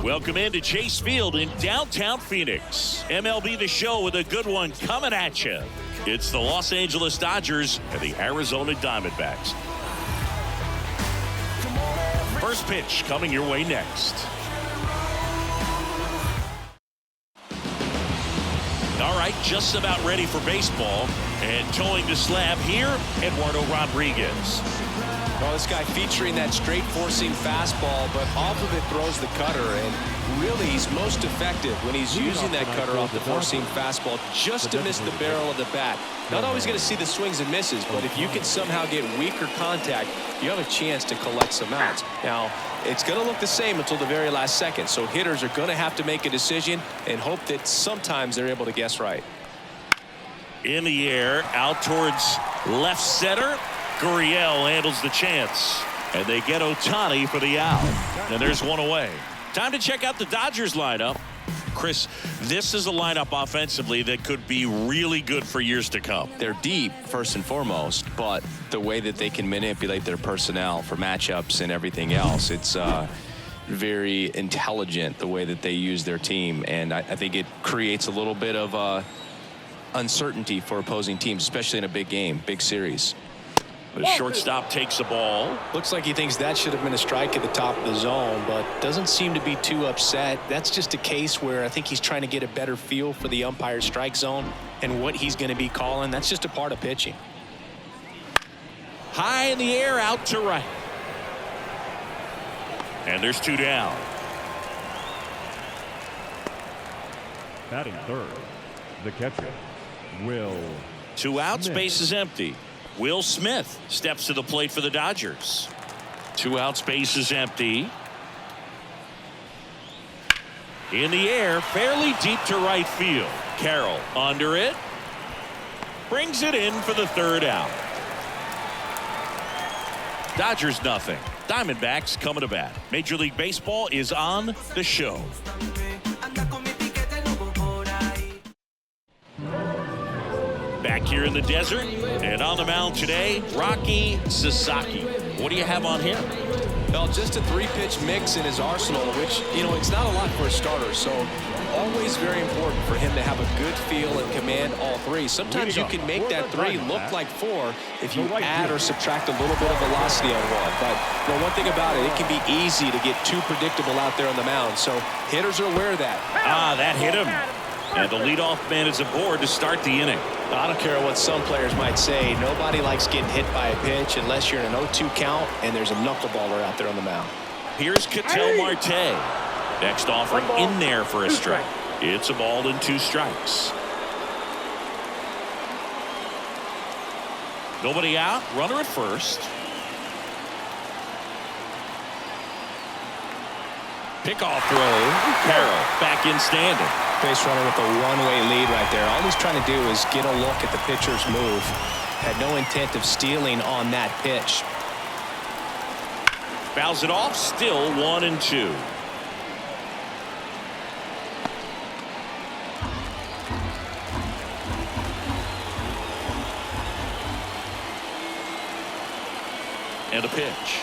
Welcome into Chase Field in downtown Phoenix. MLB The Show with a good one coming at you. It's the Los Angeles Dodgers and the Arizona Diamondbacks. First pitch coming your way next. All right, just about ready for baseball. And towing the slab here, Eduardo Rodriguez. Well, this guy featuring that straight four-seam fastball, but off of it throws the cutter. And really, he's most effective when he's using that cutter off the four-seam fastball just to miss the barrel of the bat. Not always going to see the swings and misses, but if you can somehow get weaker contact, you have a chance to collect some outs. Now, it's going to look the same until the very last second, so hitters are going to have to make a decision and hope that sometimes they're able to guess right. In the air, out towards left center. Gurriel handles the chance, and they get Ohtani for the out. And there's one away. Time to check out the Dodgers lineup. Chris, this is a lineup offensively that could be really good for years to come. They're deep, first and foremost, but the way that they can manipulate their personnel for matchups and everything else, it's very intelligent the way that they use their team. And I think it creates a little bit of uncertainty for opposing teams, especially in a big game, big series. The shortstop takes the ball. Looks like he thinks that should have been a strike at the top of the zone, but doesn't seem to be too upset. That's just a case where I think he's trying to get a better feel for the umpire's strike zone and what he's going to be calling. That's just a part of pitching. High in the air, out to right. And there's two down. Batting third, the catcher, Will. Two outs, base is empty. Will Smith steps to the plate for the Dodgers. Two outs, base is empty. In the air, fairly deep to right field. Carroll under it. Brings it in for the third out. Dodgers nothing. Diamondbacks coming to bat. Major League Baseball is on the show. Back here in the desert and on the mound today, Rocky Sasaki. What do you have on him? Well, just a three-pitch mix in his arsenal, which, you know, it's not a lot for a starter. So always very important for him to have a good feel and command all three. Sometimes you can make that three look like four if you add or subtract a little bit of velocity on one. But you know, one thing about it, it can be easy to get too predictable out there on the mound. So hitters are aware of that. That hit him. And the leadoff man is aboard to start the inning. I don't care what some players might say. Nobody likes getting hit by a pitch unless you're in an 0-2 count and there's a knuckleballer out there on the mound. Here's Ketel Marte. Next offering in there for a strike. It's a ball and two strikes. Nobody out. Runner at first. Pickoff throw. Carroll back in standing. Base runner with a one-way lead right there. All he's trying to do is get a look at the pitcher's move. Had no intent of stealing on that pitch. Fouls it off. Still 1-2. And a pitch.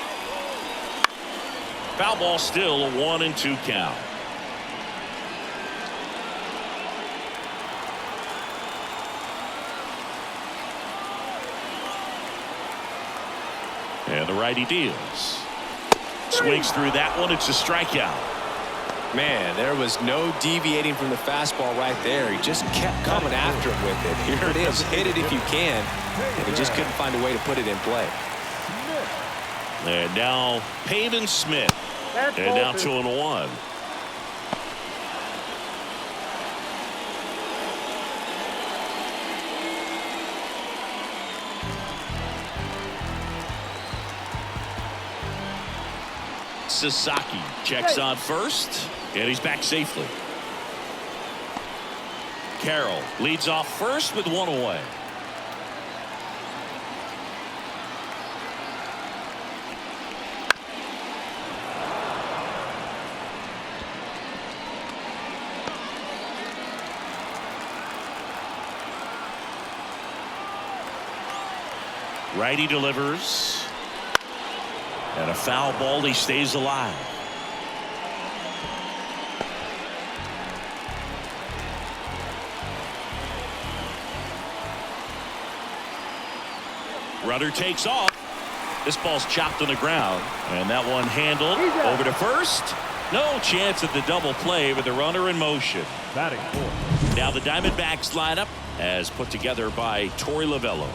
Foul ball, still a 1-2 count. And the righty deals. Swings through that one. It's a strikeout. Man, there was no deviating from the fastball right there. He just kept coming after him with it. Here it is. Hit it if you can. And he just couldn't find a way to put it in play. And now Pavin Smith. And now 2-1. Sasaki checks on first, and he's back safely. Carroll leads off first with one away. Righty delivers. And a foul ball. He stays alive. Rudder takes off. This ball's chopped on the ground, and that one handled over to first. No chance at the double play with the runner in motion. Batting fourth. Now the Diamondbacks lineup as put together by Torey Lovello.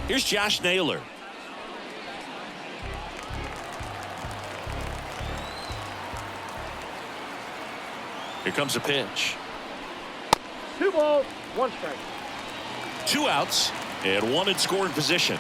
Here's Josh Naylor. Here comes a pitch. 2 balls, 1 strike. 2 outs and 1 in scoring position.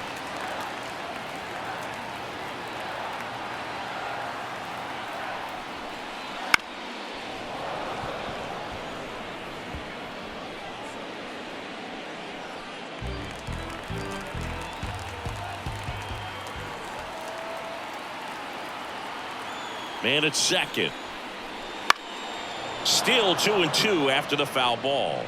Man at second. Still 2-2 after the foul ball.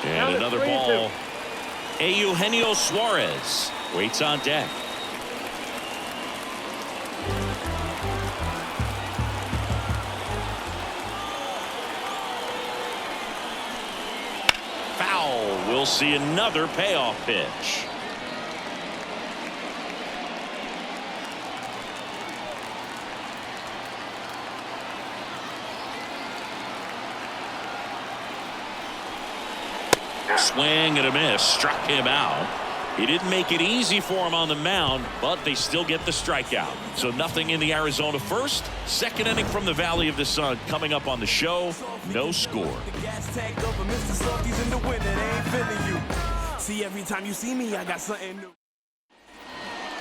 And another ball. Eugenio Suarez waits on deck. Foul. We'll see another payoff pitch. Swing and a miss, struck him out. He didn't make it easy for him on the mound, but they still get the strikeout. So nothing in the Arizona first. Second inning from the Valley of the Sun coming up on the show. No score. See, every time you see me, I got something new.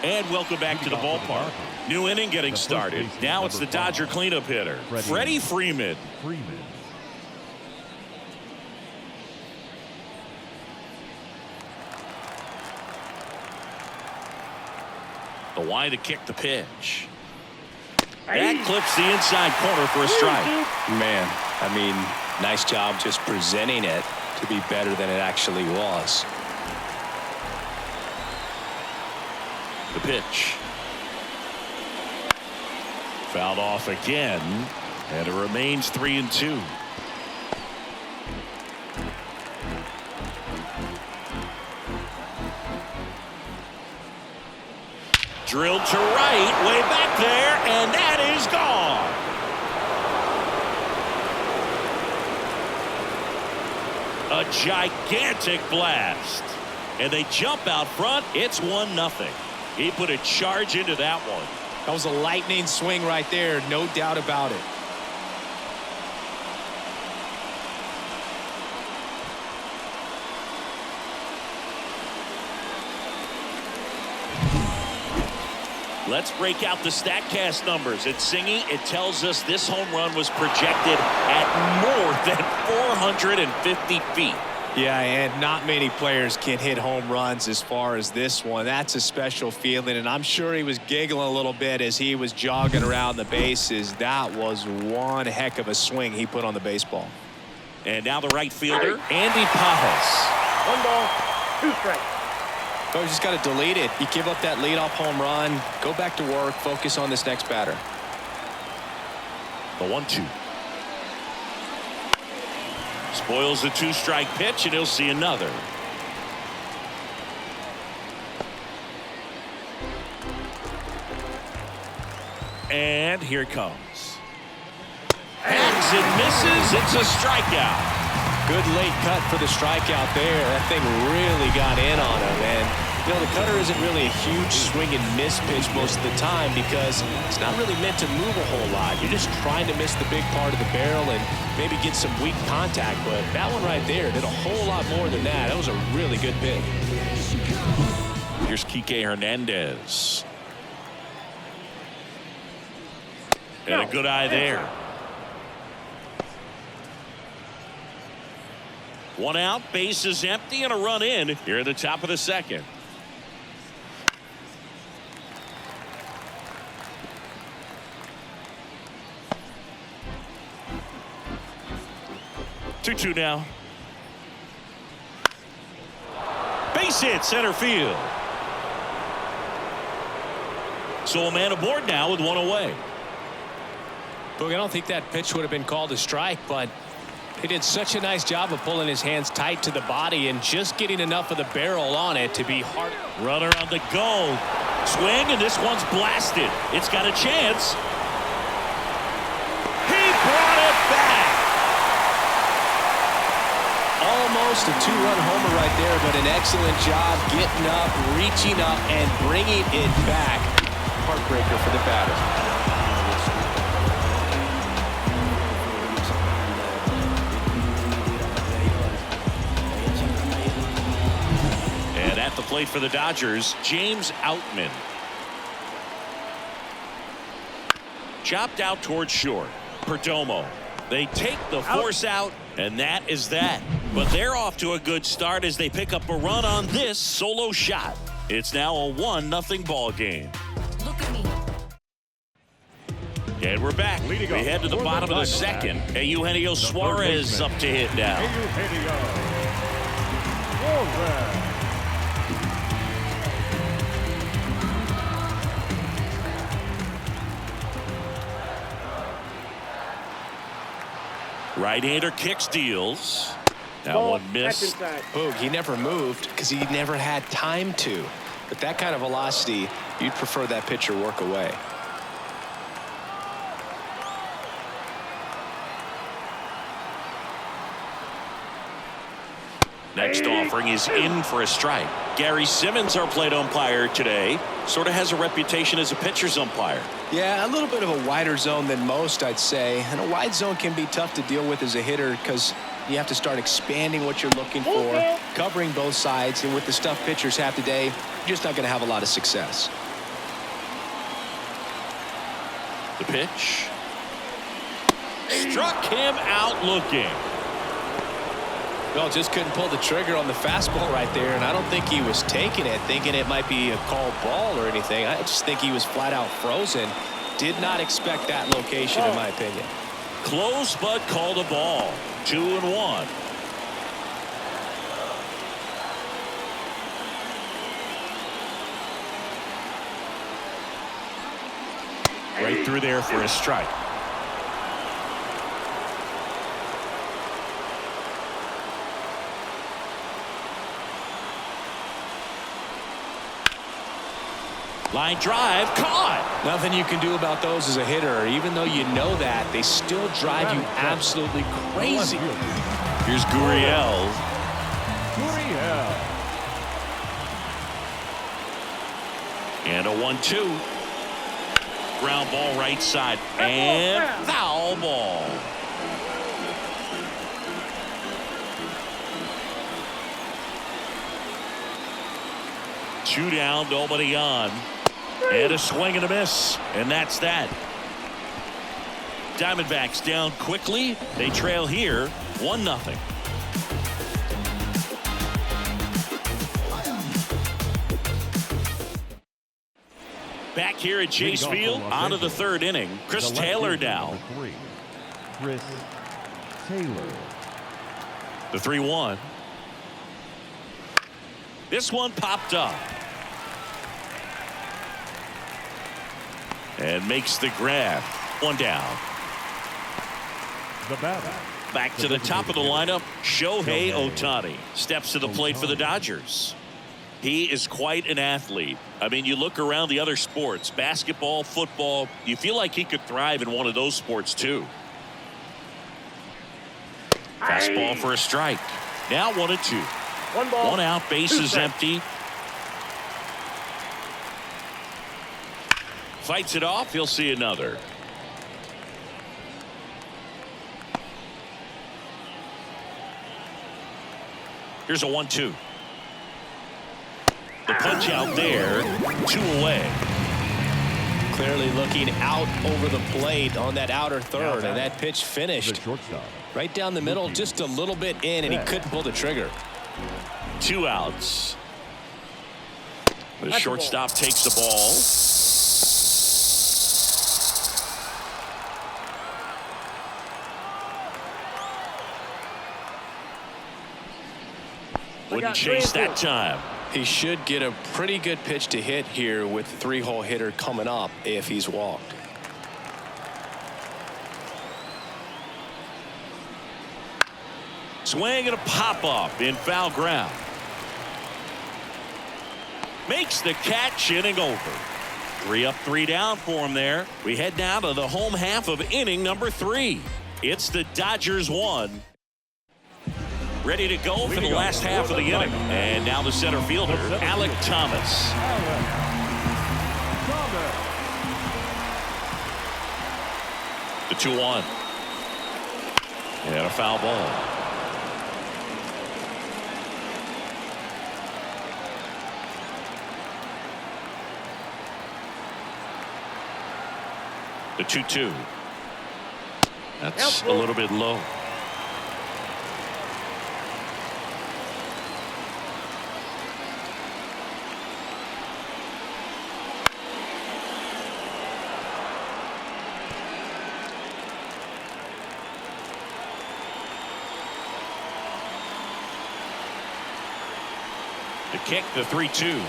And welcome back to the ballpark. New inning getting started. Now it's the Dodger cleanup hitter, Freddie Freeman. The wide to kick the pitch. That clips the inside corner for a strike. Man, I mean, nice job just presenting it to be better than it actually was. The pitch. Fouled off again, and it remains 3-2. Drilled to right, way back there, and that is gone. A gigantic blast. And they jump out front. It's 1-0. He put a charge into that one. That was a lightning swing right there, no doubt about it. Let's break out the StatCast numbers. At Singy, it tells us this home run was projected at more than 450 feet. Yeah, and not many players can hit home runs as far as this one. That's a special feeling, and I'm sure he was giggling a little bit as he was jogging around the bases. That was one heck of a swing he put on the baseball. And now the right fielder, Andy Pajas. 1 ball, 2 strikes. Oh, you just got to delete it. You give up that leadoff home run, go back to work, focus on this next batter. The 1-2. Spoils the 2-strike pitch, and he'll see another. And here it comes. Hangs and misses. It's a strikeout. Good late cut for the strikeout there. That thing really got in on him. And, you know, the cutter isn't really a huge swing and miss pitch most of the time because it's not really meant to move a whole lot. You're just trying to miss the big part of the barrel and maybe get some weak contact. But that one right there did a whole lot more than that. That was a really good pitch. Here's Kike Hernandez. And a good eye there. 1 out, bases empty, and a run in here at the top of the second. 2-2 now. Base hit center field. So a man aboard now with one away. Boog, I don't think that pitch would have been called a strike, but he did such a nice job of pulling his hands tight to the body and just getting enough of the barrel on it to be hard. Runner on the go. Swing, and this one's blasted. It's got a chance. He brought it back. Almost a two-run homer right there, but an excellent job getting up, reaching up, and bringing it back. Heartbreaker for the batter. At the plate for the Dodgers, James Outman. Chopped out towards short. Perdomo. They take the force out, and that is that. But they're off to a good start as they pick up a run on this solo shot. It's now a 1-0 ball game. Look at me. And we're back. We head to the bottom of the second. Eugenio Suarez up to hit now. Eugenio Suarez. Right-hander kicks, deals. That Ball, one missed. Boog, he never moved because he never had time to. But that kind of velocity, you'd prefer that pitcher work away. Next offering is in for a strike. Gary Simmons, our plate umpire today, sort of has a reputation as a pitcher's umpire. Yeah, a little bit of a wider zone than most, I'd say. And a wide zone can be tough to deal with as a hitter because you have to start expanding what you're looking for, covering both sides. And with the stuff pitchers have today, you're just not going to have a lot of success. The pitch. Struck him out looking. Well, just couldn't pull the trigger on the fastball right there, and I don't think he was taking it, thinking it might be a called ball or anything. I just think he was flat out frozen. Did not expect that location, in my opinion. Close, but called a ball. 2-1. Right through there for a strike. Line drive, caught. Nothing you can do about those as a hitter. Even though you know that, they still drive you absolutely crazy. Here's Gurriel. And a 1-2. Ground ball right side. And foul ball. Two down, nobody on. And a swing and a miss. And that's that. Diamondbacks down quickly. They trail here 1-0. Back here at Chase Field, on to the third inning. Chris Taylor now. Chris Taylor. The 3-1. This one popped up. And makes the grab. One down. The batter. Back to the top of the lineup, Shohei Ohtani steps to the plate for the Dodgers. He is quite an athlete. I mean, you look around the other sports, basketball, football, you feel like he could thrive in one of those sports too. Fastball for a strike. Now 1-2. 1 ball. 1 out, bases empty. Fights it off, he'll see another. Here's a 1-2. The punch out there, 2 away. Clearly looking out over the plate on that outer third, and that pitch finished right down the middle, just a little bit in, and he couldn't pull the trigger. 2 outs. The shortstop takes the ball. Wouldn't chase that time. He should get a pretty good pitch to hit here with the 3-hole hitter coming up if he's walked. Swing and a pop-up in foul ground. Makes the catch, inning over. 3 up, 3 down for him there. We head now to the home half of inning number 3. It's the Dodgers 1. Ready to go for the last half of the inning. And now the center fielder, Alec Thomas. The 2-1. And a foul ball. The 2-2. That's a little bit low. The kick, the 3-2.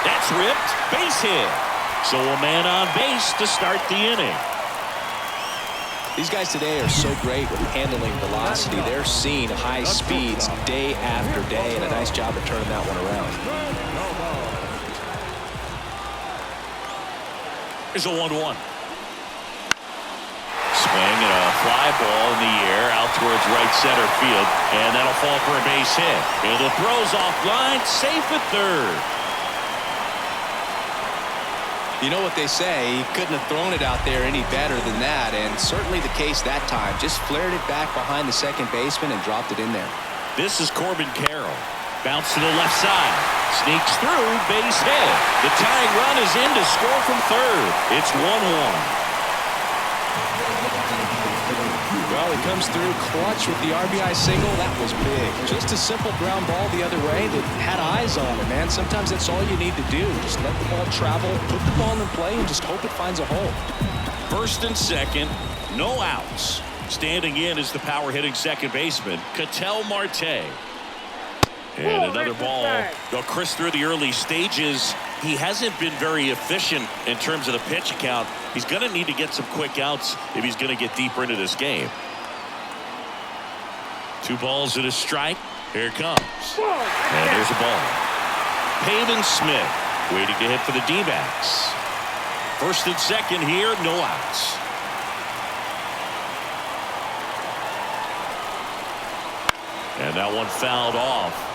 That's ripped. Base hit. So a man on base to start the inning. These guys today are so great with handling velocity. They're seeing high speeds day after day, and a nice job of turning that one around. Here's a 1-1. Swing and a fly ball in the air out towards right center field, and that'll fall for a base hit. And the throw's offline, safe at third. You know what they say, he couldn't have thrown it out there any better than that, and certainly the case that time. Just flared it back behind the second baseman and dropped it in there. This is Corbin Carroll. Bounce to the left side. Sneaks through, base hit. The tying run is in to score from third. It's 1-1. Well, he comes through clutch with the RBI single. That was big. Just a simple ground ball the other way that had eyes on it, man. Sometimes that's all you need to do. Just let the ball travel, put the ball in play, and just hope it finds a hole. First and second, no outs. Standing in is the power-hitting second baseman, Ketel Marte. And another ball. Though Chris, through the early stages, he hasn't been very efficient in terms of the pitch count. He's going to need to get some quick outs if he's going to get deeper into this game. 2 balls and a strike. Here it comes. And there's a ball. Pavin Smith waiting to hit for the D-backs. First and second here, no outs. And that one fouled off.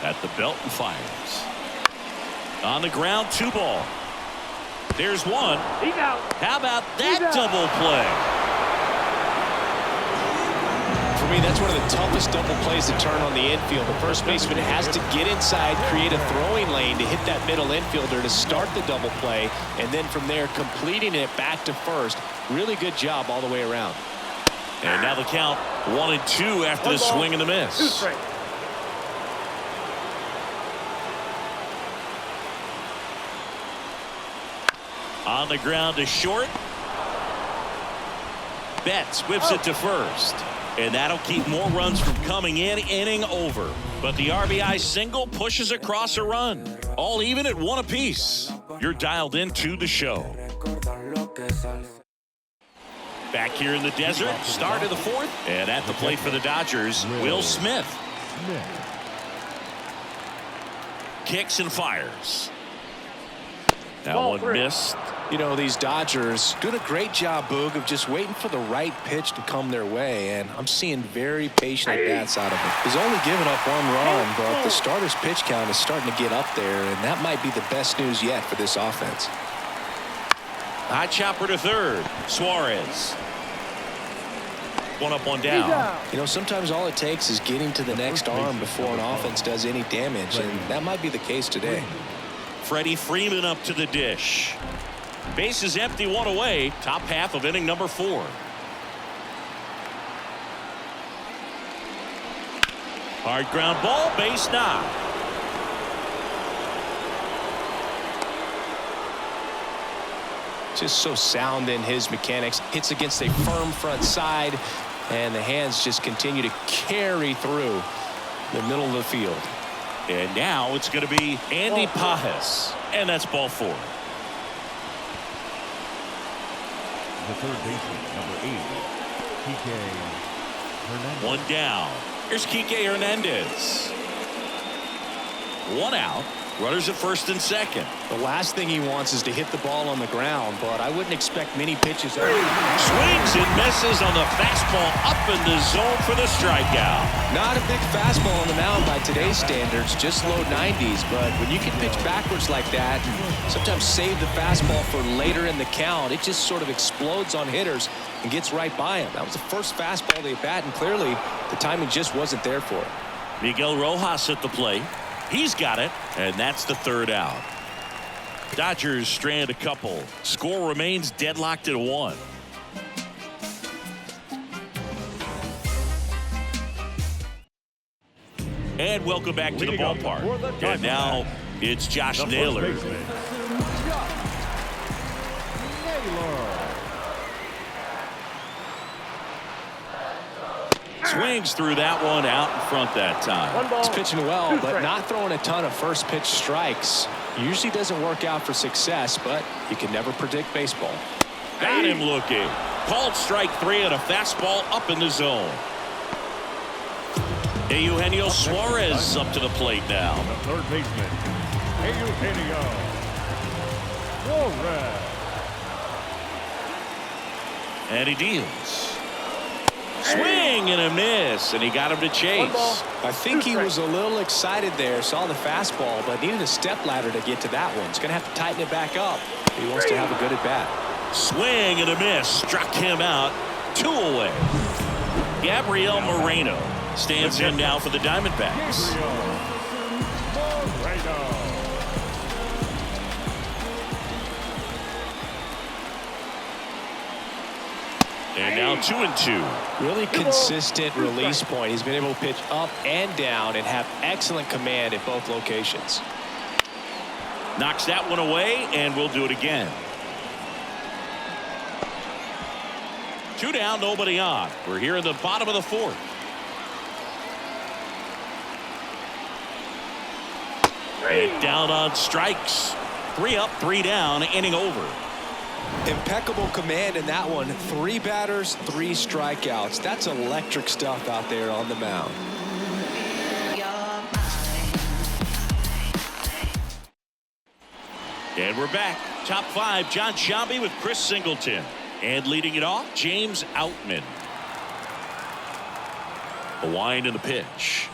At the belt and fires. On the ground, 2 ball. There's one. He's out. How about that double play? For me, that's one of the toughest double plays to turn on the infield. The first baseman has to get inside, create a throwing lane to hit that middle infielder to start the double play, and then from there completing it back to first. Really good job all the way around. And now the count 1-2 after the swing and the miss. 2 strikes. On the ground to short. Betts whips it to first. And that'll keep more runs from coming in. Inning over. But the RBI single pushes across a run. All even at 1 apiece. You're dialed into the show. Back here in the desert. Start of the 4th. And at the plate for the Dodgers, Will Smith. Kicks and fires. That one missed. You know, these Dodgers doing a great job, Boog, of just waiting for the right pitch to come their way, and I'm seeing very patient at-bats out of him. He's only given up 1 run, but the starter's pitch count is starting to get up there, and that might be the best news yet for this offense. High chopper to third. Suarez. 1 up, 1 down. You know, sometimes all it takes is getting to the next arm before an offense does any damage, and that might be the case today. Freddie Freeman up to the dish. Base is empty, 1 away. Top half of inning number 4. Hard ground ball, base knock. Just so sound in his mechanics. Hits against a firm front side, and the hands just continue to carry through the middle of the field. And now it's going to be Andy Pajes, and that's ball 4. The third baseman, number 8, Kike Hernandez. 1 down. Here's Kike Hernandez. 1 out. Runners at first and second. The last thing he wants is to hit the ball on the ground, but I wouldn't expect many pitches. Swings and misses on the fastball up in the zone for the strikeout. Not a big fastball on the mound by today's standards, just low 90s, but when you can pitch backwards like that, sometimes save the fastball for later in the count, it just sort of explodes on hitters and gets right by him. That was the first fastball they bat, and clearly the timing just wasn't there for it. Miguel Rojas at the plate. He's got it, and that's the 3rd out. Dodgers strand a couple. Score remains deadlocked at 1. And welcome back to the ballpark. And now it's Josh Naylor. Swings through that one out in front that time. He's pitching well, but not throwing a ton of first pitch strikes. Usually doesn't work out for success, but you can never predict baseball. Got him looking. Called strike 3 and a fastball up in the zone. Eugenio Suarez up to the plate now. The third baseman, Eugenio Suarez. And he deals. Swing and a miss, and he got him to chase. I think he was a little excited there, saw the fastball, but needed a step ladder to get to that one. He's going to have to tighten it back up. He wants to have a good at bat. Swing and a miss, struck him out. 2 away. Gabriel Moreno stands in now for the Diamondbacks. And now 2-2. Really consistent release point. He's been able to pitch up and down and have excellent command at both locations. Knocks that one away, and we'll do it again. 2 down, nobody on. We're here in the bottom of the 4th. And down on strikes. 3 up, 3 down, inning over. Impeccable command in that one. 3 batters, 3 strikeouts. That's electric stuff out there on the mound. And we're back. Top 5, John Sciambi with Chris Singleton. And leading it off, James Outman. A wind in the pitch.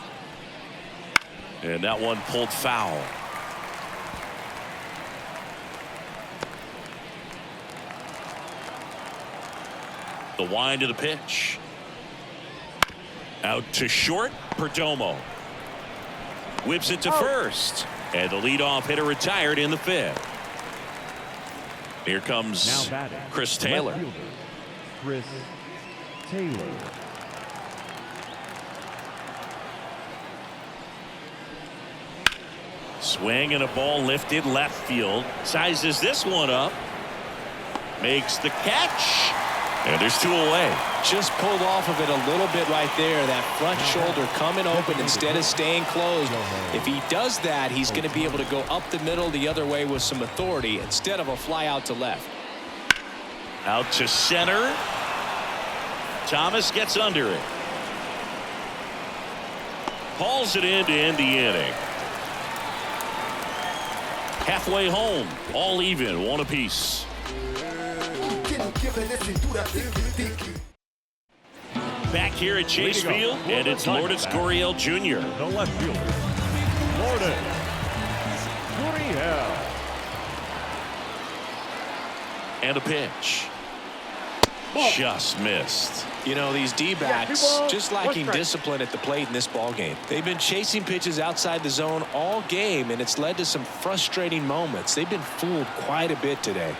And that one pulled foul. The wind of the pitch. Out to short, Perdomo. Whips it to first. And the leadoff hitter retired in the 5th. Here comes Chris Taylor. Chris Taylor. Swing and a ball lifted left field. Sizes this one up. Makes the catch. And there's 2 away. Just pulled off of it a little bit right there. That front shoulder coming open instead of staying closed. If he does that, he's going to be able to go up the middle the other way with some authority instead of a fly out to left. Out to center. Thomas gets under it. Hauls it in to end the inning. Halfway home, all even, 1 apiece. Back here at Chase Field, and it's Lourdes Gurriel Jr. The left fielder, Lourdes Gurriel. And a pitch. Just missed. You know, these D-backs just lacking discipline at the plate in this ballgame. They've been chasing pitches outside the zone all game, and it's led to some frustrating moments. They've been fooled quite a bit today.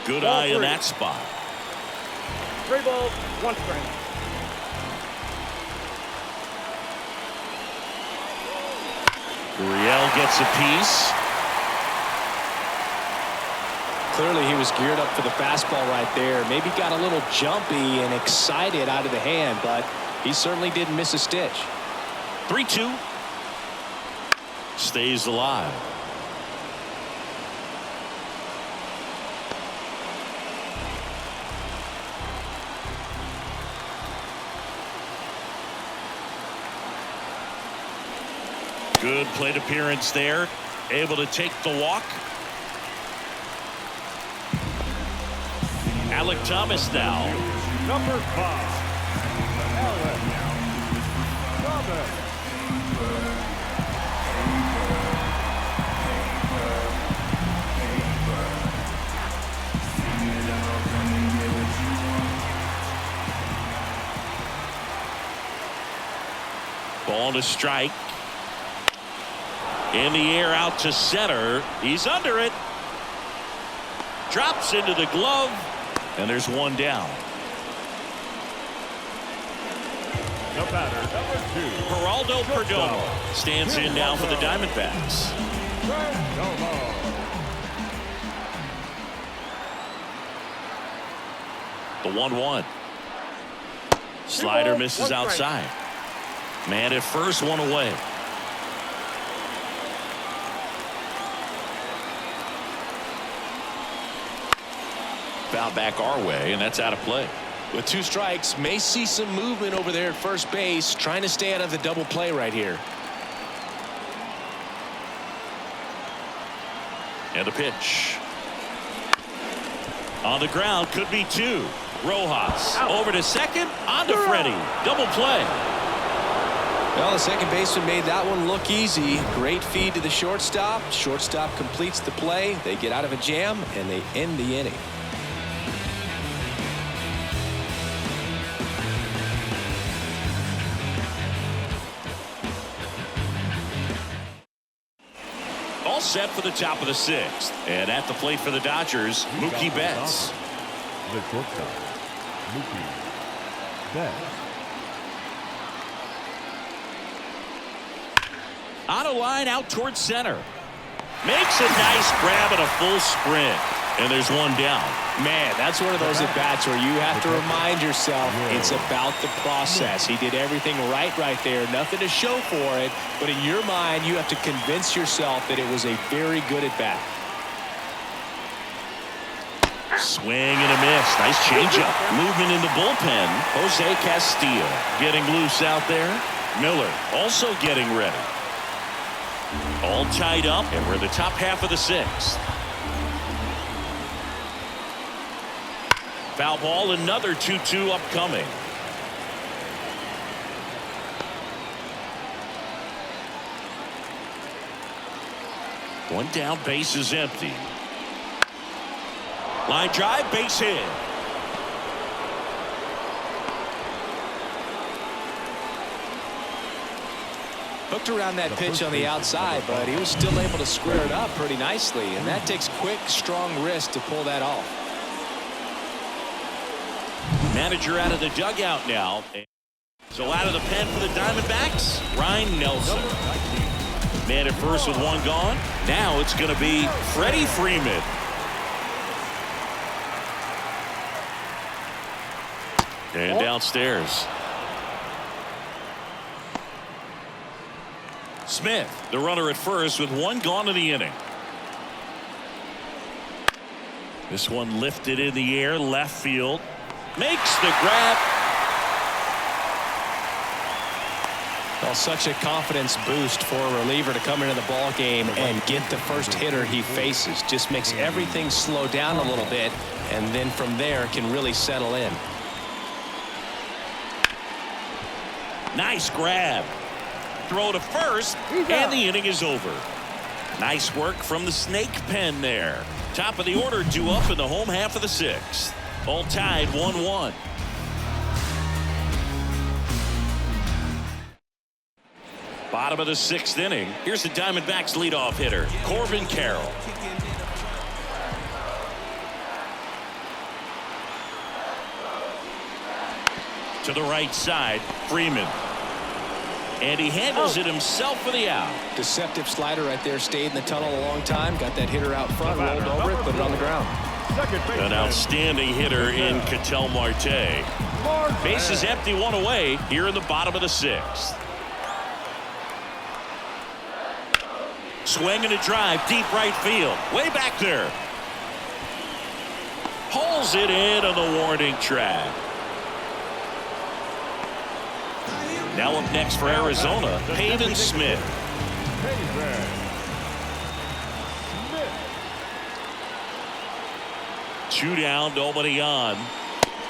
Good eye in that spot. 3 balls, 1 strike. Gurriel gets a piece. clearly he was geared up for the fastball right there. Maybe got a little jumpy and excited out of the hand, but he certainly didn't miss a stitch. 3-2. Stays alive. Good plate appearance there. Able to take the walk. Alec Thomas now. Number 5, Alec Thomas. Ball to strike. In the air out to center. He's under it. Drops into the glove. And there's one down. The batter, number 2, Geraldo Perdomo stands in now for the Diamondbacks. Perdomo. The 1-1. Slider misses outside. Man at first, one away. Foul back our way, and that's out of play. With 2 strikes, may see some movement over there at first base, trying to stay out of the double play right here. And the pitch. On the ground, could be 2. Rojas over to second, on to Freddie. Double play. Well, the second baseman made that one look easy. Great feed to the shortstop. Shortstop completes the play. They get out of a jam, and they end the inning. All set for the top of the 6th. And at the plate for the Dodgers, Mookie Betts. The shortstop, Mookie Betts. On a line out towards center. Makes a nice grab and a full sprint. And there's one down. Man, that's one of those at-bats where you have to remind yourself it's about the process. He did everything right there. Nothing to show for it. But in your mind, you have to convince yourself that it was a very good at-bat. Swing and a miss. Nice changeup. Movement in the bullpen. Jose Castillo getting loose out there. Miller also getting ready. All tied up, and we're in the top half of the 6th. Foul ball, another 2-2 upcoming. One down, base is empty. Line drive, base hit. Hooked around that pitch on the outside, but he was still able to square it up pretty nicely, and that takes quick, strong wrist to pull that off. Manager out of the dugout now. So out of the pen for the Diamondbacks, Ryan Nelson. Man at first with one gone. Now it's going to be Freddie Freeman. And downstairs. Smith, the runner at first with one gone in the inning. This one lifted in the air, left field. Makes the grab. Well, such a confidence boost for a reliever to come into the ball game and get the first hitter he faces. Just makes everything slow down a little bit, and then from there can really settle in. Nice grab. Throw to first, and the inning is over. Nice work from the snake pen there. Top of the order, 2 up in the home half of the 6th. All tied 1-1. Bottom of the 6th inning. Here's the Diamondbacks leadoff hitter, Corbin Carroll. To the right side, Freeman. And he handles it himself for the out. Deceptive slider right there. Stayed in the tunnel a long time. Got that hitter out front, rolled over it, put it on the ground. second baseman. An outstanding hitter in Ketel Marte. Base is empty, one away here in the bottom of the sixth. Swing and a drive, deep right field. Way back there. Pulls it in on the warning track. Now up next for Arizona, Pavin Smith. Two down, nobody on.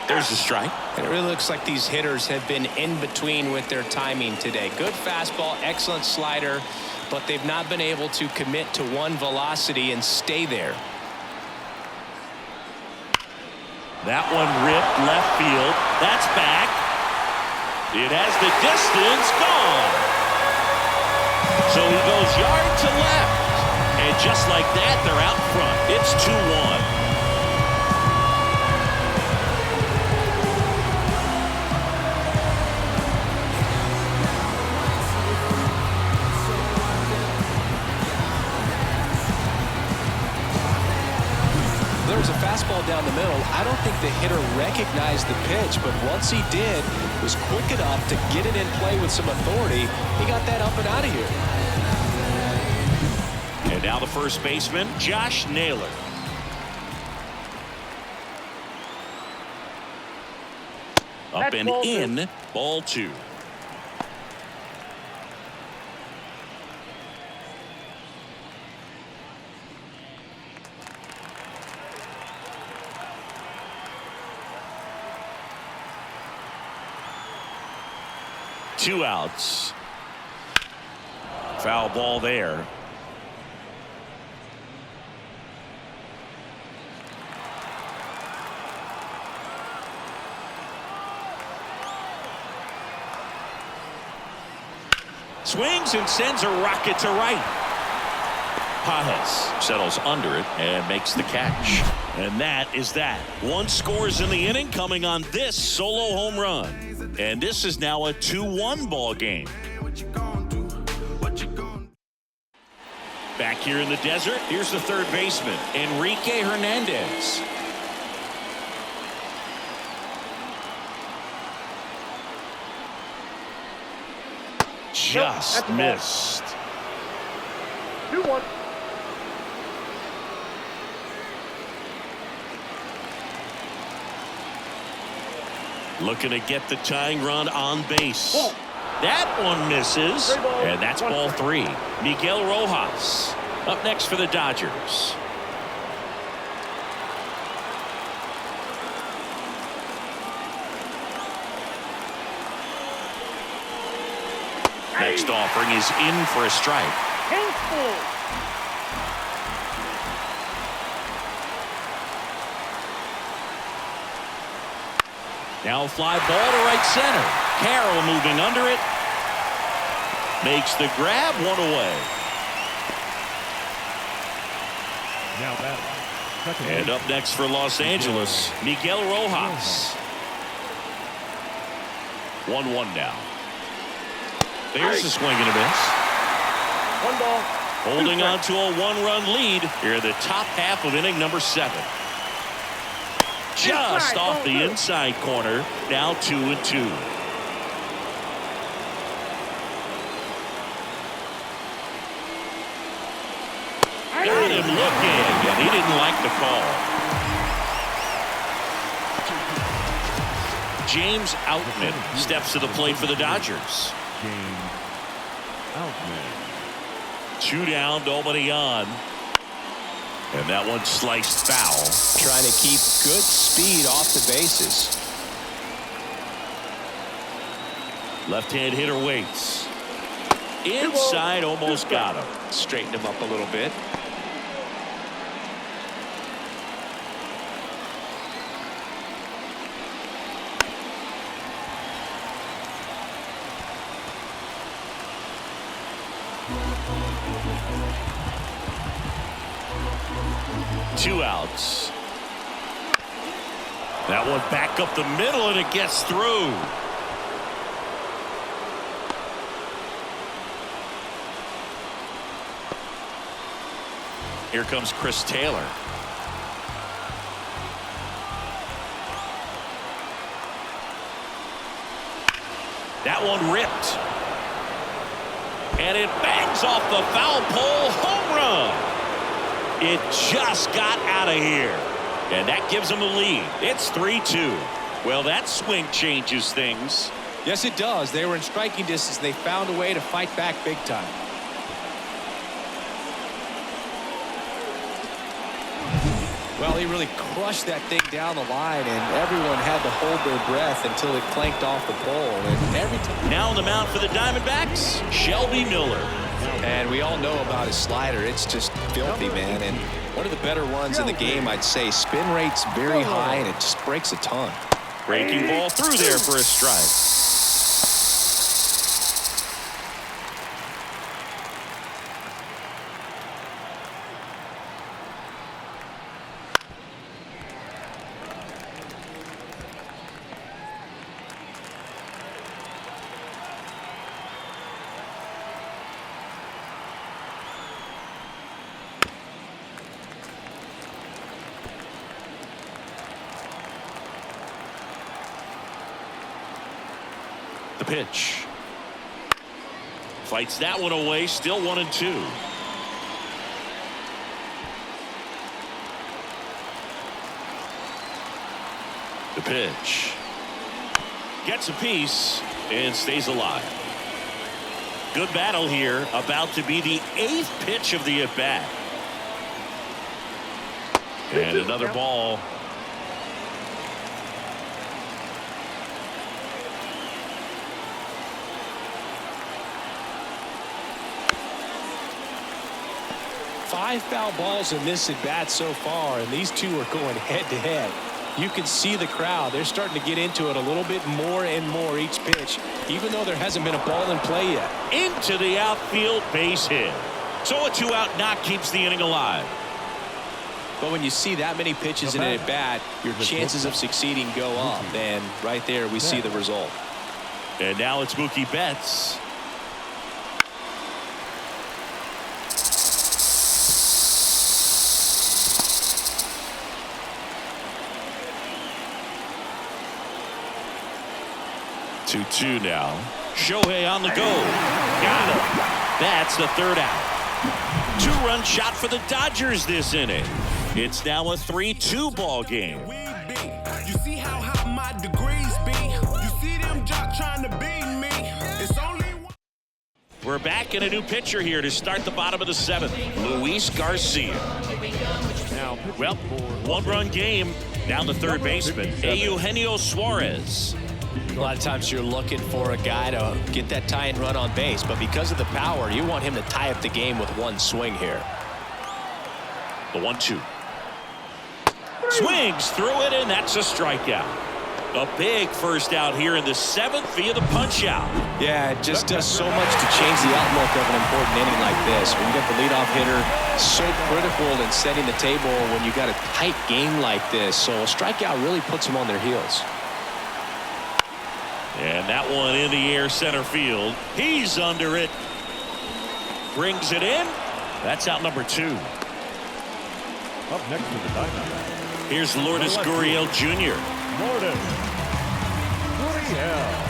There's the strike. And it really looks like these hitters have been in between with their timing today. Good fastball, excellent slider, but they've not been able to commit to one velocity and stay there. That one ripped left field. That's back. It has the distance, gone. So he goes yard to left. And just like that, they're out front. It's 2-1. There was a fastball down the middle. I don't think the hitter recognized the pitch, but once he did, was quick enough to get it in play with some authority. He got that up and out of here. And now the first baseman, Josh Naylor. Up That's and ball two. in, ball two. Two outs. Foul ball there. Swings and sends a rocket to right. Pajes settles under it and makes the catch. And that is that. One scores in the inning coming on this solo home run. And this is now a 2-1 ball game. Back here in the desert, here's the third baseman, Enrique Hernandez. Just missed. 2-1. Looking to get the tying run on base. That one misses. And that's ball three. Miguel Rojas up next for the Dodgers. Next offering is in for a strike. Now fly ball to right center. Carroll moving under it. Makes the grab, one away. Now that. And up next for Los Angeles, Miguel Rojas. 1-1 now. There's a swing and a miss. 1 ball. Holding on to a one-run lead here in the top half of inning number 7. Just off the inside corner. Now 2-2. Got him looking, and he didn't like the call. James Outman steps to the plate for the Dodgers. James Outman. 2 down, nobody on. And that one sliced foul. Trying to keep good speed off the bases. Left-hand hitter waits. Inside, almost got him. Straighten him up a little bit. Two outs. That one back up the middle, and it gets through. Here comes Chris Taylor. That one ripped. And it bangs off the foul pole. Home run. It just got out of here. And that gives them a lead. It's 3-2. Well, that swing changes things. Yes, it does. They were in striking distance. They found a way to fight back big time. Well, he really crushed that thing down the line, and everyone had to hold their breath until it clanked off the pole. And every time. Now on the mound for the Diamondbacks, Shelby Miller. And we all know about his slider. It's just filthy, man. And one of the better ones in the game, I'd say. Spin rate's very high, and it just breaks a ton. Breaking ball through there for a strike. The pitch. Fights that one away. Still 1-2. The pitch. Gets a piece and stays alive. Good battle here. About to be the 8th pitch of the at-bat. And another ball. Five foul balls in this at bat so far, and these two are going head to head. You can see the crowd. They're starting to get into it a little bit more and more each pitch, even though there hasn't been a ball in play yet. Into the outfield, base hit. So a 2-out knock keeps the inning alive. But when you see that many pitches in an at bat, your chances of succeeding go up, and right there we see the result. And now it's Mookie Betts. Two now. Shohei on the go. Got him. That's the 3rd out. 2-run shot for the Dodgers this inning. It's now a 3-2 ball game. You see how high my degrees be? You see them jock trying to beat me? It's only one. We're back in a new pitcher here to start the bottom of the 7th. Luis Garcia. Well, 1-run game. Down the third baseman, Eugenio Suarez. A lot of times you're looking for a guy to get that tying run on base, but because of the power, you want him to tie up the game with one swing here. The 1-2. Swings through it, and that's a strikeout. A big first out here in the 7th via the punch out. Yeah, it just does so much to change the outlook of an important inning like this. When you get the leadoff hitter, so critical in setting the table when you got a tight game like this. So a strikeout really puts them on their heels. And that one in the air center field. He's under it. Brings it in. That's out number 2. Up next to the Diamondbacks. Here's Lourdes Gurriel Jr. Lourdes Gurriel.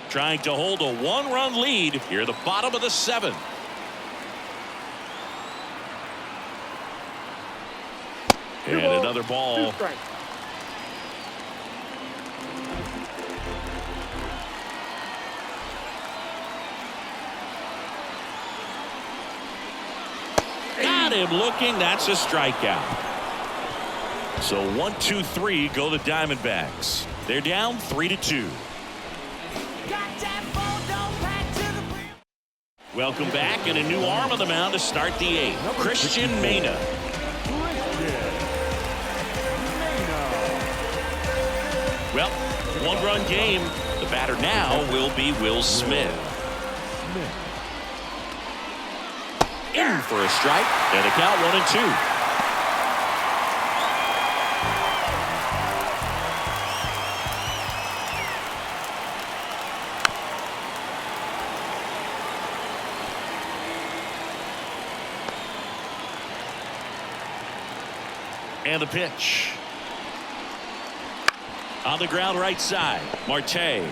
Trying to hold a 1-run lead here at the bottom of the 7th. And another ball. Got him looking. That's a strikeout. So 1-2-3 go the Diamondbacks. They're down 3-2. Welcome back, and a new arm on the mound to start the 8th. Christian Mena. Well, 1-run game. The batter now will be Will Smith. In for a strike, and a count 1-2. And the pitch. On the ground right side. Marte.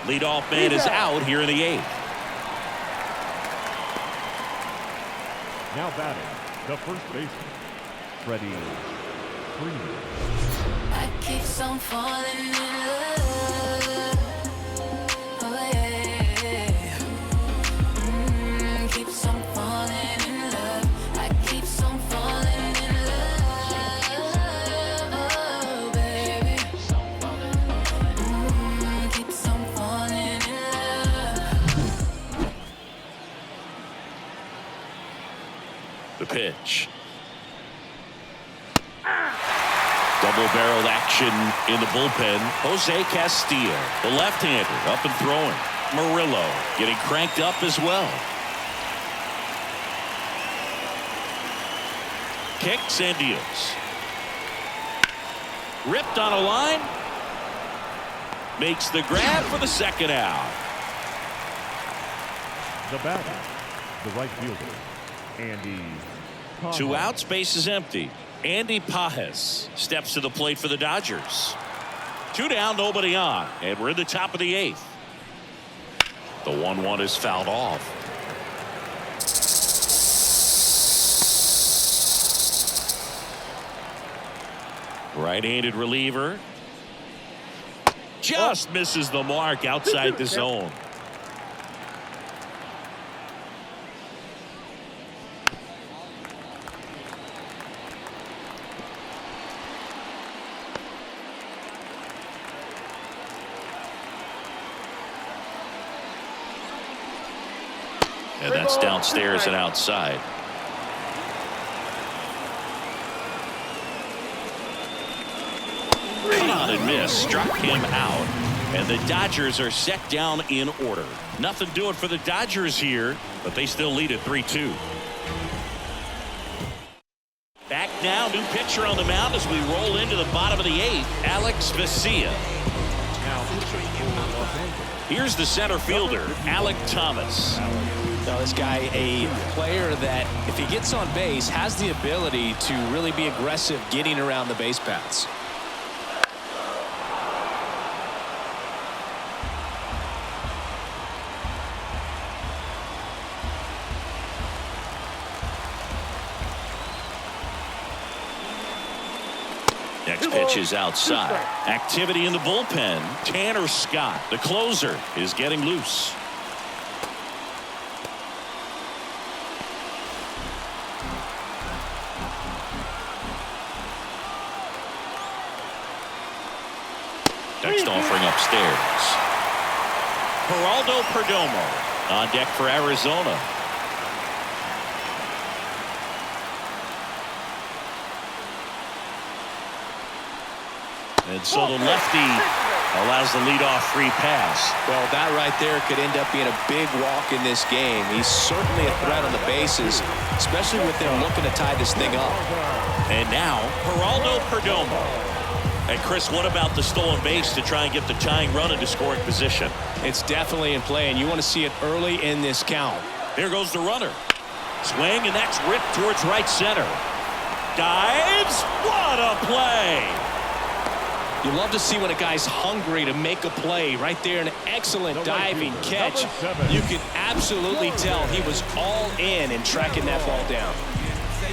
Leadoff man is out here in the 8th. Now batting, the first baseman, Freddie Freeman. I keep on falling in love. Oh yeah. Keeps on falling in love. I keep on falling in love. Oh baby. Keeps on falling in love. The pitch. Double-barreled action in the bullpen. Jose Castillo, the left-hander, up and throwing. Murillo getting cranked up as well. Kicks and deals. Ripped on a line. Makes the grab for the second out. The batter, the right fielder, Andy. 2 outs, base is empty. Andy Pages steps to the plate for the Dodgers. 2 down, nobody on, and we're in the top of the 8th. The 1-1 is fouled off. Right-handed reliever just misses the mark outside the zone. And that's downstairs and outside. Cut on and miss. Struck him out. And the Dodgers are set down in order. Nothing doing for the Dodgers here, but they still lead at 3-2. Back now, new pitcher on the mound as we roll into the bottom of the 8th. Alex Vesia. Here's the center fielder, Alec Thomas. Now this guy, a player that if he gets on base has the ability to really be aggressive getting around the base paths. Next pitch is outside. Activity in the bullpen. Tanner Scott, the closer, is getting loose. Next offering upstairs. Geraldo Perdomo on deck for Arizona. And so the lefty allows the leadoff free pass. Well, that right there could end up being a big walk in this game. He's certainly a threat on the bases, especially with them looking to tie this thing up. And now, Geraldo Perdomo. And Chris, what about the stolen base to try and get the tying run into scoring position? It's definitely in play, and you want to see it early in this count. Here goes the runner. Swing, and that's ripped towards right center. Dives. What a play. You love to see when a guy's hungry to make a play. Right there, an excellent diving catch. You can absolutely tell he was all in tracking that ball down.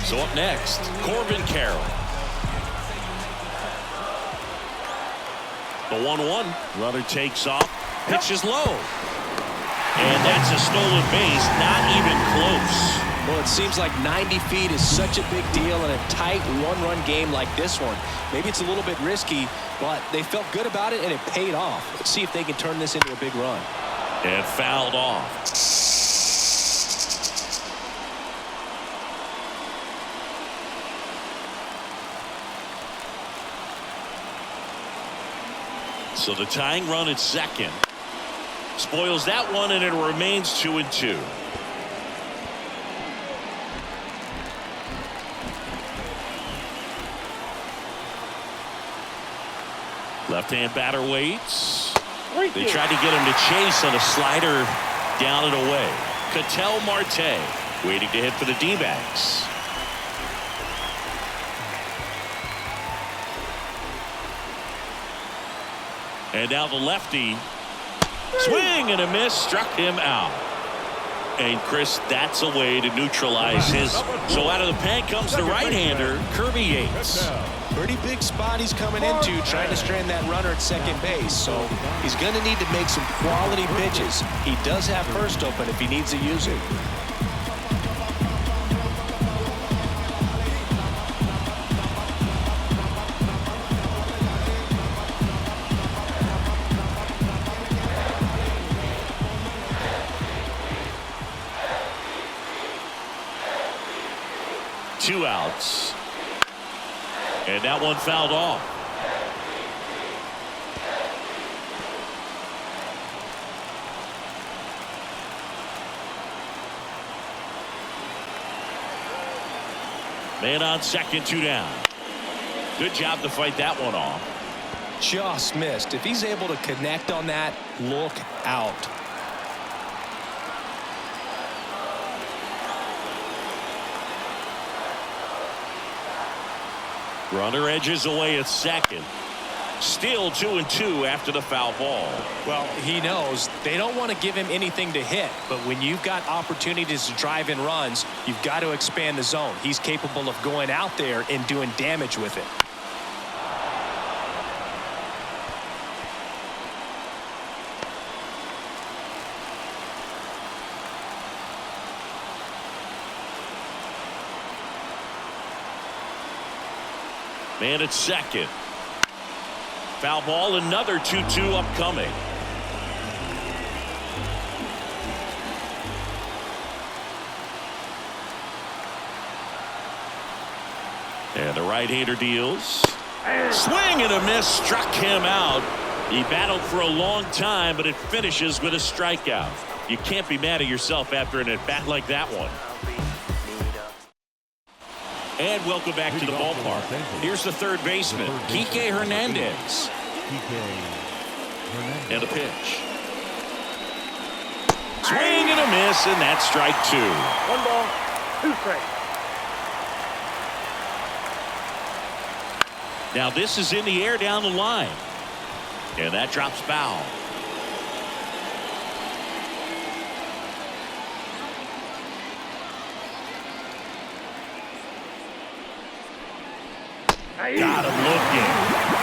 So up next, Corbin Carroll. The 1-1. Runner takes off. Pitches low. And that's a stolen base. Not even close. Well, it seems like 90 feet is such a big deal in a tight one-run game like this one. Maybe it's a little bit risky, but they felt good about it, and it paid off. Let's see if they can turn this into a big run. And fouled off. So the tying run at second spoils that one, and it remains 2-2. Left-hand batter waits. They tried to get him to chase on a slider down and away. Ketel Marte waiting to hit for the D-backs. And now the lefty. Swing and a miss. Struck him out. And Chris, that's a way to neutralize his. So out of the pen comes the right-hander, Kirby Yates. Pretty big spot he's coming into, trying to strand that runner at second base. So he's going to need to make some quality pitches. He does have first open if he needs to use it. Two outs. And that one fouled off. Man on second, 2 down. Good job to fight that one off. Just missed. If he's able to connect on that, look out. Runner edges away at second. Still 2-2 after the foul ball. Well, he knows they don't want to give him anything to hit, but when you've got opportunities to drive in runs, you've got to expand the zone. He's capable of going out there and doing damage with it. Man at second. Foul ball, another 2-2 upcoming. And the right-hander deals. Swing and a miss, struck him out. He battled for a long time, but it finishes with a strikeout. You can't be mad at yourself after an at-bat like that one. And welcome back to the ballpark. Here's the third baseman, Kike Hernandez. And a pitch. Swing and a miss, and that's strike 2. 1 ball, 2 strikes. Now this is in the air down the line. And that drops foul. Got him looking.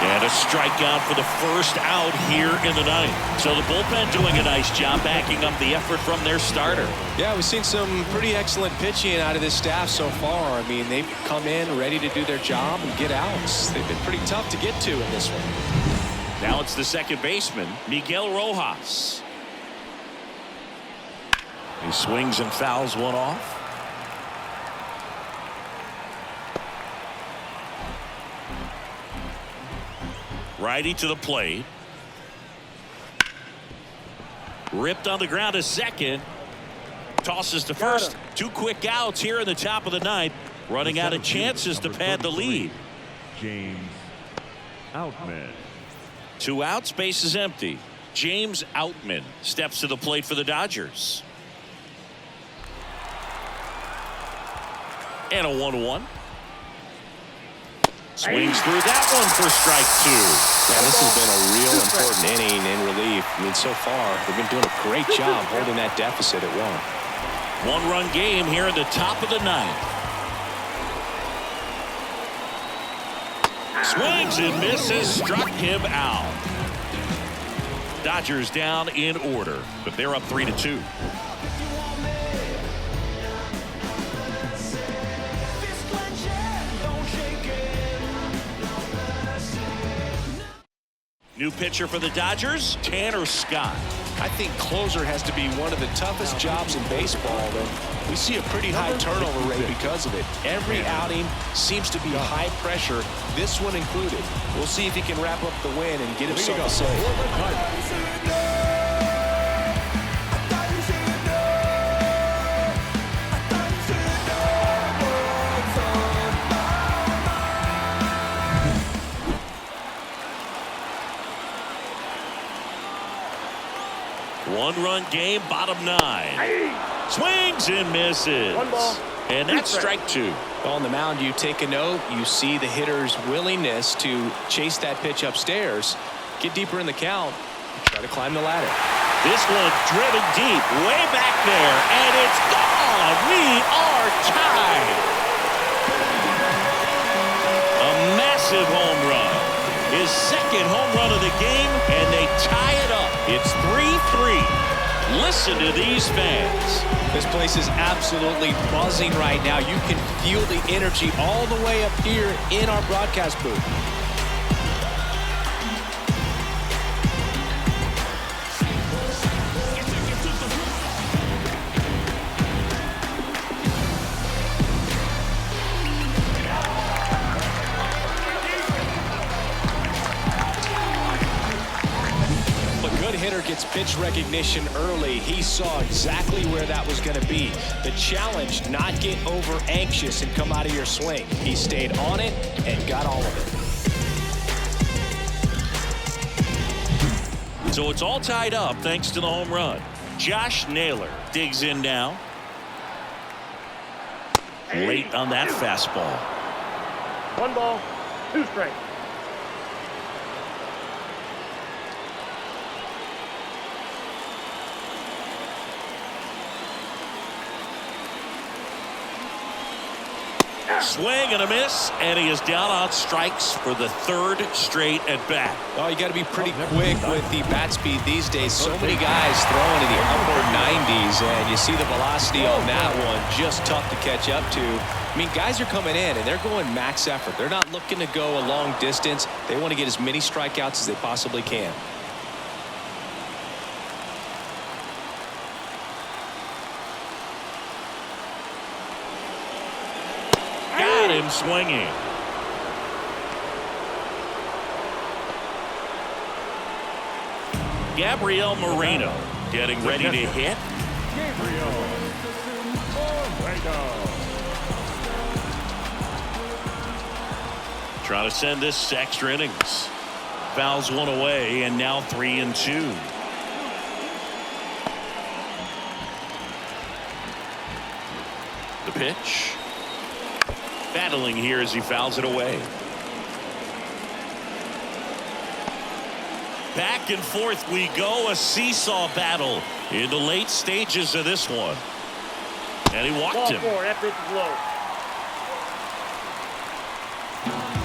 And a strikeout for the first out here in the ninth. So the bullpen doing a nice job backing up the effort from their starter. Yeah, we've seen some pretty excellent pitching out of this staff so far. I mean, they've come in ready to do their job and get outs. They've been pretty tough to get to in this one. Now it's the second baseman, Miguel Rojas. He swings and fouls one off. Righty to the plate. Ripped on the ground to second. Tosses to first. 2 quick outs here in the top of the ninth. Running out of chances to pad the lead. James Outman. 2 outs, base is empty. James Outman steps to the plate for the Dodgers. And a 1-1. Swings through that one for strike 2. Yeah, this has been a real important inning in relief. I mean, so far, they've been doing a great job holding that deficit at 1. 1-run game here in the top of the ninth. Swings and misses, struck him out. Dodgers down in order, but they're up 3-2. New pitcher for the Dodgers, Tanner Scott. I think closer has to be one of the toughest jobs in baseball, and we see a pretty high turnover rate because of it. Every outing seems to be high pressure, this one included. We'll see if he can wrap up the win and get himself a save. One-run game, bottom 9. Swings and misses. 1 ball. And that's strike 2. On the mound, you take a note. You see the hitter's willingness to chase that pitch upstairs. get deeper in the count, try to climb the ladder. This one driven deep, way back there, and it's gone. We are tied. A massive home run. His second home run of the game, and they tie it up. It's 3-3. Listen to these fans. This place is absolutely buzzing right now. You can feel the energy all the way up here in our broadcast booth. Hitter gets pitch recognition early. He saw exactly where that was going to be. The challenge, not get over anxious and come out of your swing. He stayed on it and got all of it. So it's all tied up thanks to the home run. Josh Naylor digs in now. Late on that fastball. 1 ball, 2 strikes. Swing and a miss, and he is down on strikes for the 3rd straight at bat. Oh, you got to be pretty quick with the bat speed these days. So many guys throwing in the upper 90s, and you see the velocity on that one, just tough to catch up to. I mean, guys are coming in, and they're going max effort. They're not looking to go a long distance. They want to get as many strikeouts as they possibly can. Him swinging. Gabriel Moreno getting ready to hit. Gabriel Moreno. Trying to send this extra innings. Fouls one away, and now 3-2. The pitch. Battling here as he fouls it away. Back and forth we go, a seesaw battle in the late stages of this one. And he walked him. Ball 4, that pitch is low.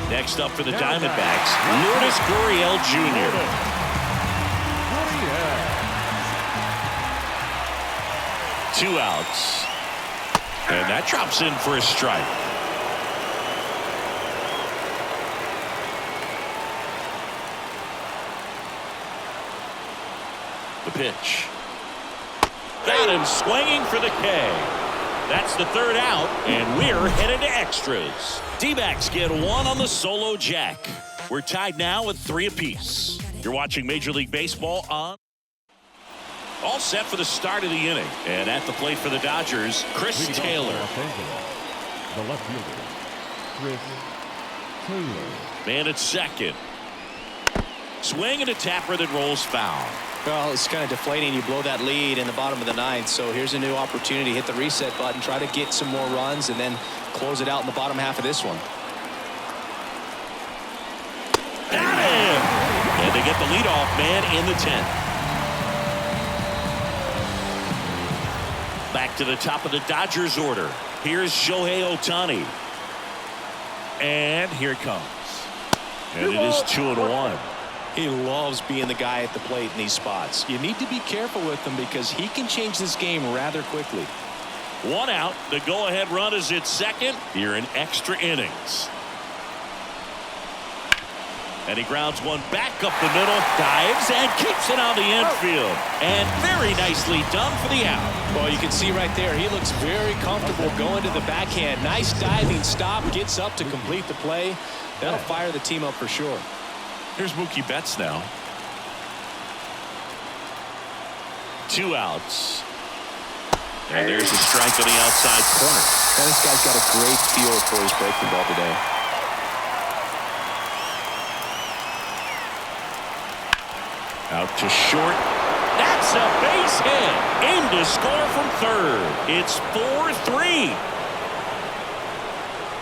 Next up for the Diamondbacks, Lourdes Gurriel Jr. 2 outs. And that drops in for a strike. The pitch. Got him swinging for the K. That's the 3rd out, and we're headed to extras. D-backs get 1 on the solo jack. We're tied now with 3 apiece. You're watching Major League Baseball on. All set for the start of the inning. And at the plate for the Dodgers, Chris Taylor. The left fielder, Chris Taylor. Man at second. Swing and a tapper that rolls foul. Well, it's kind of deflating. You blow that lead in the bottom of the 9th. So here's a new opportunity. Hit the reset button, try to get some more runs, and then close it out in the bottom half of this one. Got him! And they get the leadoff man in the 10th. Back to the top of the Dodgers order. Here's Shohei Ohtani. And here it comes. And it is 2-1. He loves being the guy at the plate in these spots. You need to be careful with him because he can change this game rather quickly. 1 out. The go-ahead run is at second here in extra innings. And he grounds one back up the middle, dives, and kicks it on the infield. And very nicely done for the out. Well, you can see right there, he looks very comfortable going to the backhand. Nice diving stop, gets up to complete the play. That'll fire the team up for sure. Here's Mookie Betts now. 2 outs. And there's a strike on the outside corner. And this guy's got a great feel for his breaking ball today. Out to short. That's a base hit. Aimed to score from 3rd. It's 4-3.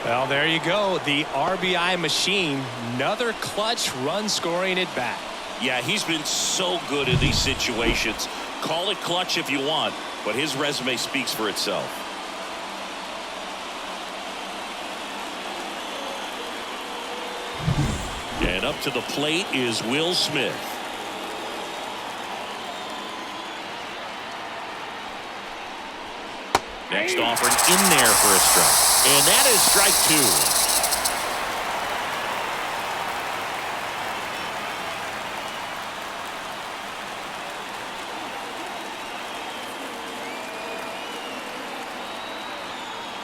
Well, there you go. The RBI machine. Another clutch run scoring at bat. Yeah, he's been so good in these situations. Call it clutch if you want, but his resume speaks for itself. And up to the plate is Will Smith. Next offering in there for a strike. And that is strike 2.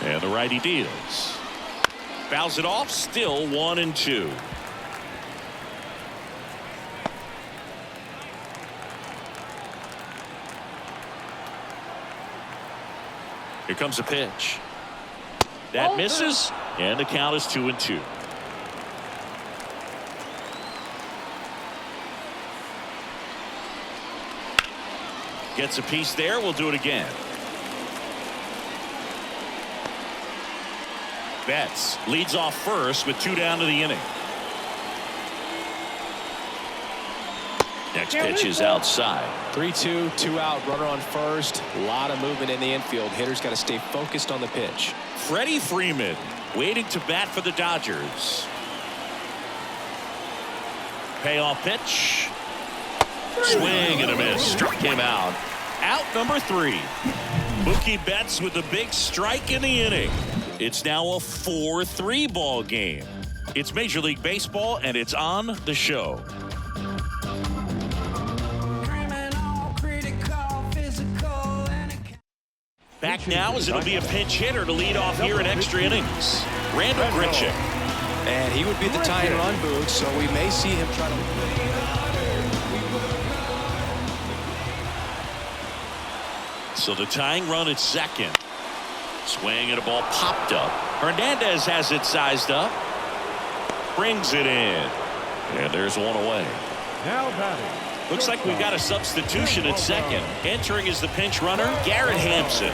And the righty deals. Fouls it off, still 1-2. Here comes a pitch. That misses, and the count is 2-2. Gets a piece there. We'll do it again. Betts leads off first with 2 down to the inning. Next pitch is outside. 3-2, 2 out, runner on first. A lot of movement in the infield. Hitters got to stay focused on the pitch. Freddie Freeman waiting to bat for the Dodgers. Payoff pitch. Swing and a miss. Struck him out. Out number 3. Mookie Betts with a big strike in the inning. It's now a 4-3 ball game. It's Major League Baseball, and it's on the show. Back now as it'll be a pinch hitter to lead off here in extra innings. Randall Grichuk. And he would be the tying run boot, so we may see him try to. So the tying run at second. Swing and a ball popped up. Hernandez has it sized up. Brings it in. And there's one away. Now batting. Looks like we've got a substitution at second. Entering is the pinch runner, Garrett Hampson.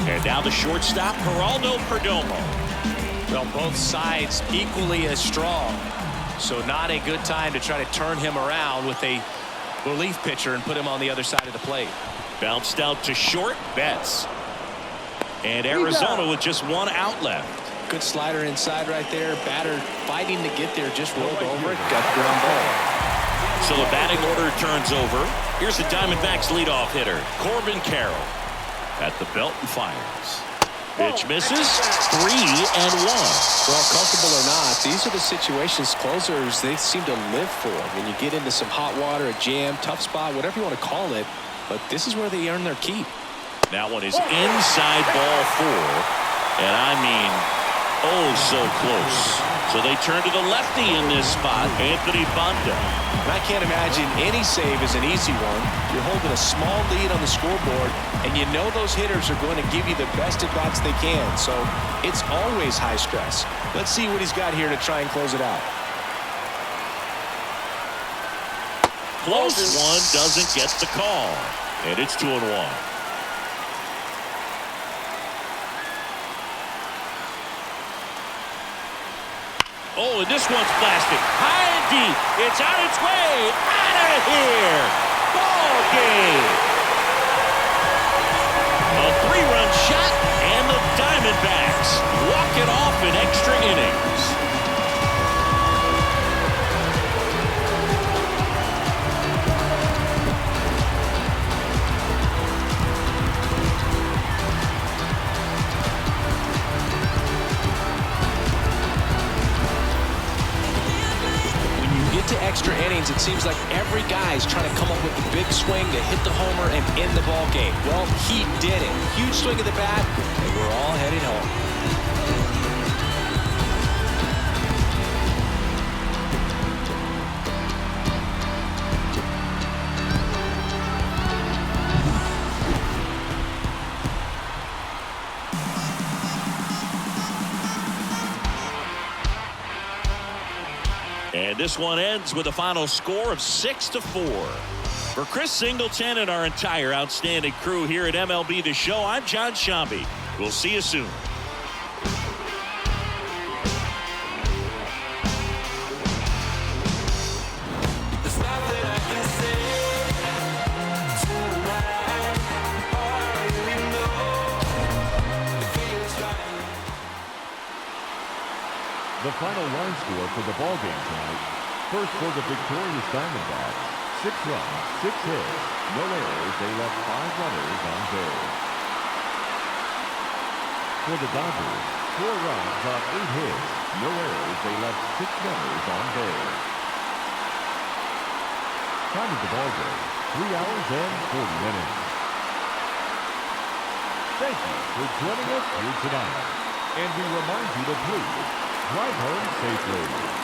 And now the shortstop, Geraldo Perdomo. Well, both sides equally as strong. So not a good time to try to turn him around with a relief pitcher and put him on the other side of the plate. Bounced out to short, Betts. And Arizona with just 1 out left. Good slider inside right there. Batter fighting to get there, just rolled over it. Got the ground ball. So the batting order turns over. Here's the Diamondbacks leadoff hitter, Corbin Carroll. At the belt and fires. Pitch misses. 3-1. Well, comfortable or not, these are the situations closers they seem to live for. When you get into some hot water, a jam, tough spot, whatever you want to call it. But this is where they earn their keep. That one is inside ball 4. And I mean, oh, so close. So they turn to the lefty in this spot, Anthony Banda. And I can't imagine any save is an easy one. You're holding a small lead on the scoreboard, and you know those hitters are going to give you the best at bats they can. So it's always high stress. Let's see what he's got here to try and close it out. Close one doesn't get the call. And it's 2-1. Oh, and this one's blasted. High and deep. It's on its way. Out of here. Ball game. A 3-run shot, and the Diamondbacks walk it off in extra innings. To extra innings, it seems like every guy's trying to come up with the big swing to hit the homer and end the ball game. Well, he did it. Huge swing of the bat, and we're all headed home. And this one ends with a final score of 6-4. For Chris Singleton and our entire outstanding crew here at MLB The Show, I'm John Shambi. We'll see you soon. There's nothing final line score for the ball game tonight. First for the victorious Diamondbacks, 6 runs, 6 hits, no errors. They left 5 runners on base. For the Dodgers, 4 runs on 8 hits, no errors. They left 6 runners on base. Time of the ball game, 3 hours and 40 minutes. Thank you for joining us here tonight. And we remind you to please drive home safely.